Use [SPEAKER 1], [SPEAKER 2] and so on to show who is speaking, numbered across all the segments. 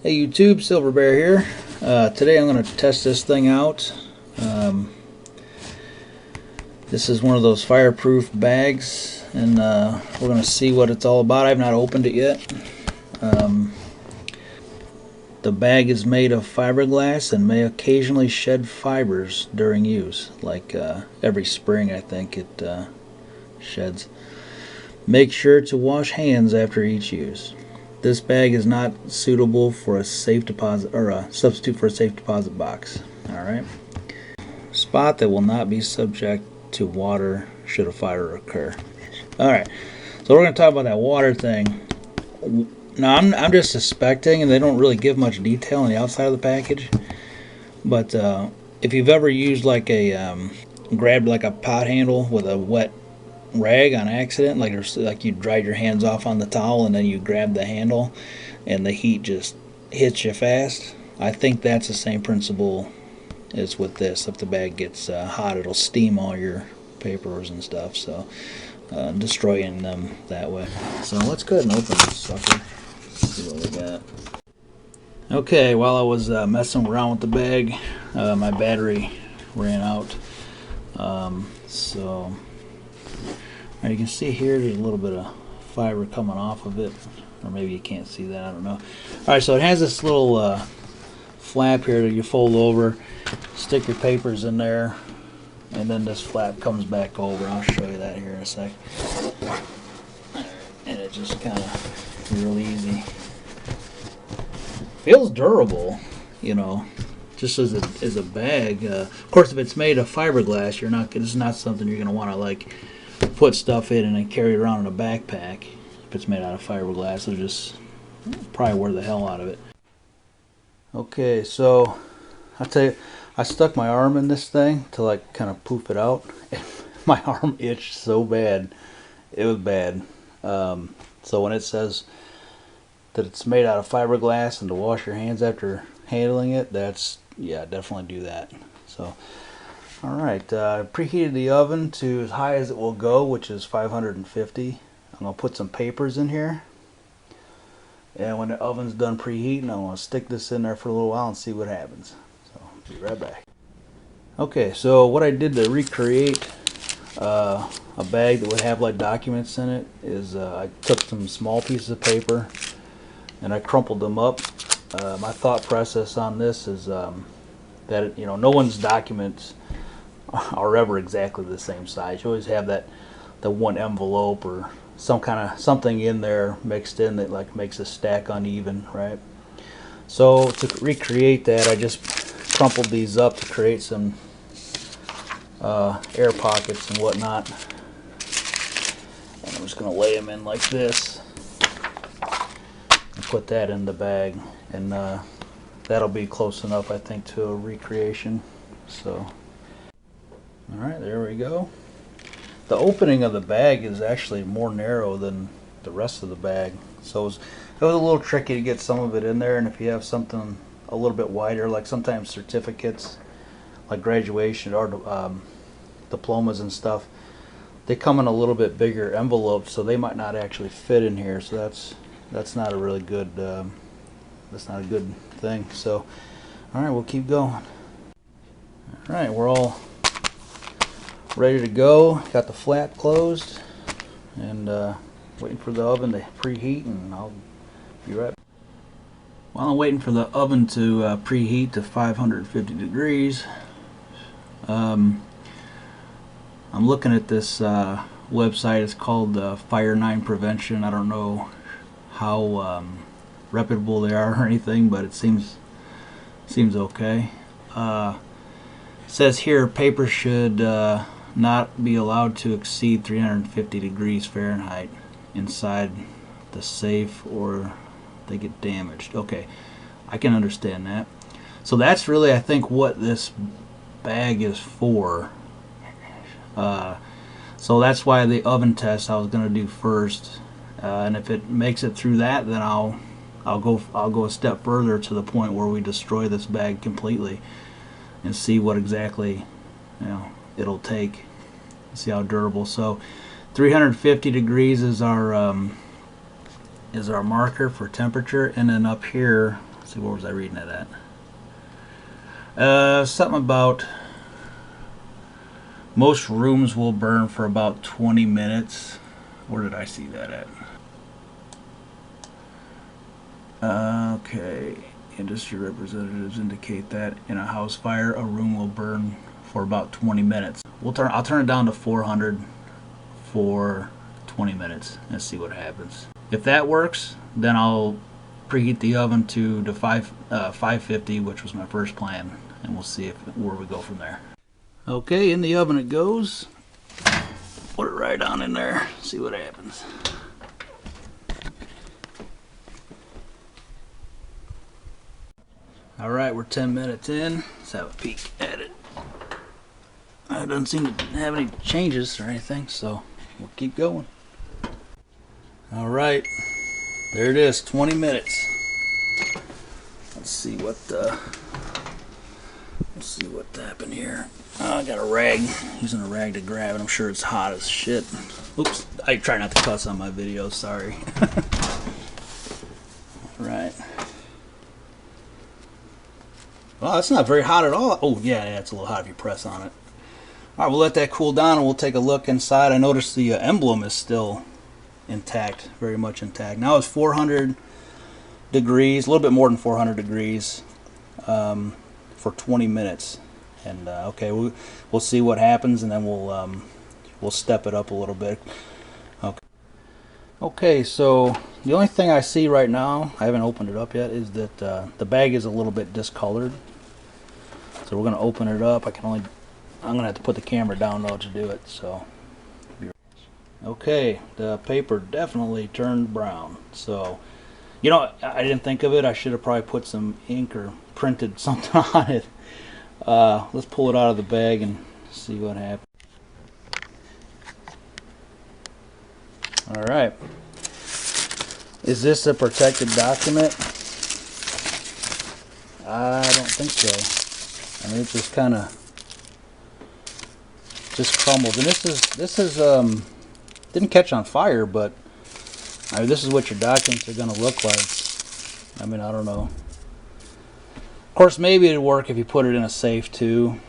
[SPEAKER 1] Hey YouTube, Silver Bear here. Today I'm going to test this thing out. This is one of those fireproof bags, and we're going to see what it's all about. I've not opened it yet. The bag is made of fiberglass and may occasionally shed fibers during use, like every spring I think it sheds. Make sure to wash hands after each use. This bag is not suitable for a safe deposit or a substitute for a safe deposit box. Alright. Spot that will not be subject to water should a fire occur. Alright. So we're going to talk about that water thing. Now I'm just suspecting, and they don't really give much detail on the outside of the package, but if you've ever used like a grabbed like a pot handle with a wet rag on accident, like you dried your hands off on the towel and then you grab the handle and the heat just hits you fast, I think that's the same principle as with this. If the bag gets hot, it'll steam all your papers and stuff, so destroying them that way. So let's go ahead and open this sucker. See what we got. Okay, while I was messing around with the bag, my battery ran out, so now you can see here there's a little bit of fiber coming off of it, or maybe you can't see that, I don't know. Alright, so it has this little flap here that you fold over, stick your papers in there, and then this flap comes back over. I'll show you that here in a sec. And it just kind of real easy. Feels durable, you know, just as a bag. Of course, if it's made of fiberglass, it's not something you're gonna want to like put stuff in and then carry it around in a backpack. If it's made out of fiberglass, it'll just probably wear the hell out of it. Okay, so I'll tell you, I stuck my arm in this thing to like kind of poof it out. My arm itched so bad. It was bad. So when it says that it's made out of fiberglass and to wash your hands after handling it, yeah, definitely do that. So alright, preheated the oven to as high as it will go, which is 550. I'm going to put some papers in here. And when the oven's done preheating, I'm going to stick this in there for a little while and see what happens. So, be right back. Okay, so what I did to recreate a bag that would have like documents in it is I took some small pieces of paper and I crumpled them up. My thought process on this is that no one's documents are ever exactly the same size. You always have the one envelope or something in there mixed in that like makes a stack uneven, right? So to recreate that, I just crumpled these up to create some air pockets and whatnot. And I'm just going to lay them in like this and put that in the bag, and that'll be close enough, I think, to a recreation. So alright, there we go. The opening of the bag is actually more narrow than the rest of the bag, so it was a little tricky to get some of it in there. And if you have something a little bit wider, like sometimes certificates like graduation or diplomas and stuff, they come in a little bit bigger envelopes, so they might not actually fit in here, so that's not a really good that's not a good thing. So alright, we'll keep going. Alright, we're all ready to go. Got the flap closed and waiting for the oven to preheat, and I'll be right back. While I'm waiting for the oven to preheat to 550 degrees, I'm looking at this website. It's called Fire 9 Prevention. I don't know how reputable they are or anything, but it seems okay. It says here paper should not be allowed to exceed 350 degrees Fahrenheit inside the safe or they get damaged. Okay, I can understand that. So that's really, I think, what this bag is for. So that's why the oven test I was going to do first, and if it makes it through that, then I'll go a step further to the point where we destroy this bag completely and see what exactly it'll take. See how durable. So 350 degrees is our marker for temperature, and then up here Let's see, where was I reading that at? Something about most rooms will burn for about 20 minutes. Where did I see that at? Okay, industry representatives indicate that in a house fire, a room will burn for about 20 minutes. I'll turn it down to 400 for 20 minutes and see what happens. If that works, then I'll preheat the oven to 550, which was my first plan, and we'll see where we go from there. Okay, in the oven it goes. Put it right on in there, see what happens. Alright, we're 10 minutes in. Let's have a peek at it. It doesn't seem to have any changes or anything, so we'll keep going. Alright, there it is, 20 minutes. Let's see what happened here. I got a rag, using a rag to grab it. I'm sure it's hot as shit. Oops, I try not to cuss on my videos, sorry. Alright. Well, that's not very hot at all. Oh, yeah, it's a little hot if you press on it. Alright, we'll let that cool down and we'll take a look inside. I noticed the emblem is still intact, very much intact. Now it's 400 degrees, a little bit more than 400 degrees for 20 minutes. And okay, we'll see what happens, and then we'll step it up a little bit. Okay, so the only thing I see right now, I haven't opened it up yet, is that the bag is a little bit discolored. So we're going to open it up. I'm going to have to put the camera down though to do it. So, okay, the paper definitely turned brown. So, you know, I didn't think of it. I should have probably put some ink or printed something on it. Let's pull it out of the bag and see what happens. Alright. Is this a protected document? I don't think so. I mean, it just kind of crumbles. And this is didn't catch on fire, but I mean, this is what your documents are going to look like. I mean, I don't know. Of course, maybe it'd work if you put it in a safe too.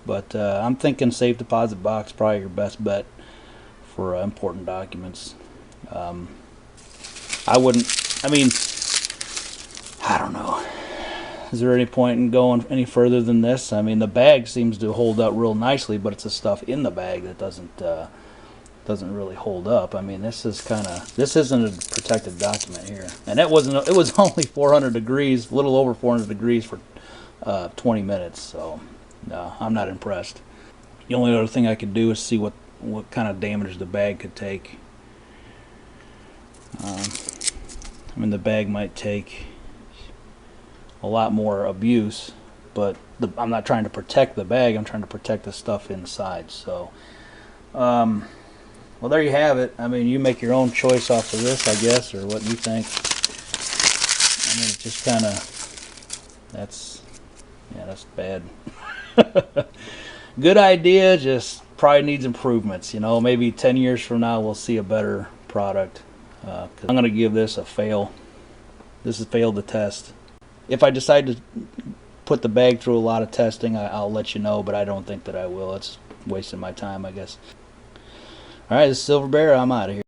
[SPEAKER 1] But I'm thinking safe deposit box probably your best bet for important documents. I mean, I don't know. Is there any point in going any further than this? I mean, the bag seems to hold up real nicely, but it's the stuff in the bag that doesn't really hold up. I mean, this isn't a protected document here, and it was only 400 degrees, a little over 400 degrees for 20 minutes. So no, I'm not impressed. The only other thing I could do is see what kind of damage the bag could take. I mean, the bag might take a lot more abuse, but I'm not trying to protect the bag, I'm trying to protect the stuff inside. So well, there you have it. I mean, you make your own choice off of this, I guess, or what you think. I mean, it's just kind of, that's bad. Good idea, just probably needs improvements. You know, maybe 10 years from now we'll see a better product. 'Cause I'm going to give this a fail. This has failed the test. If I decide to put the bag through a lot of testing, I'll let you know, but I don't think that I will. It's wasting my time, I guess. Alright, this is Silver Bear. I'm out of here.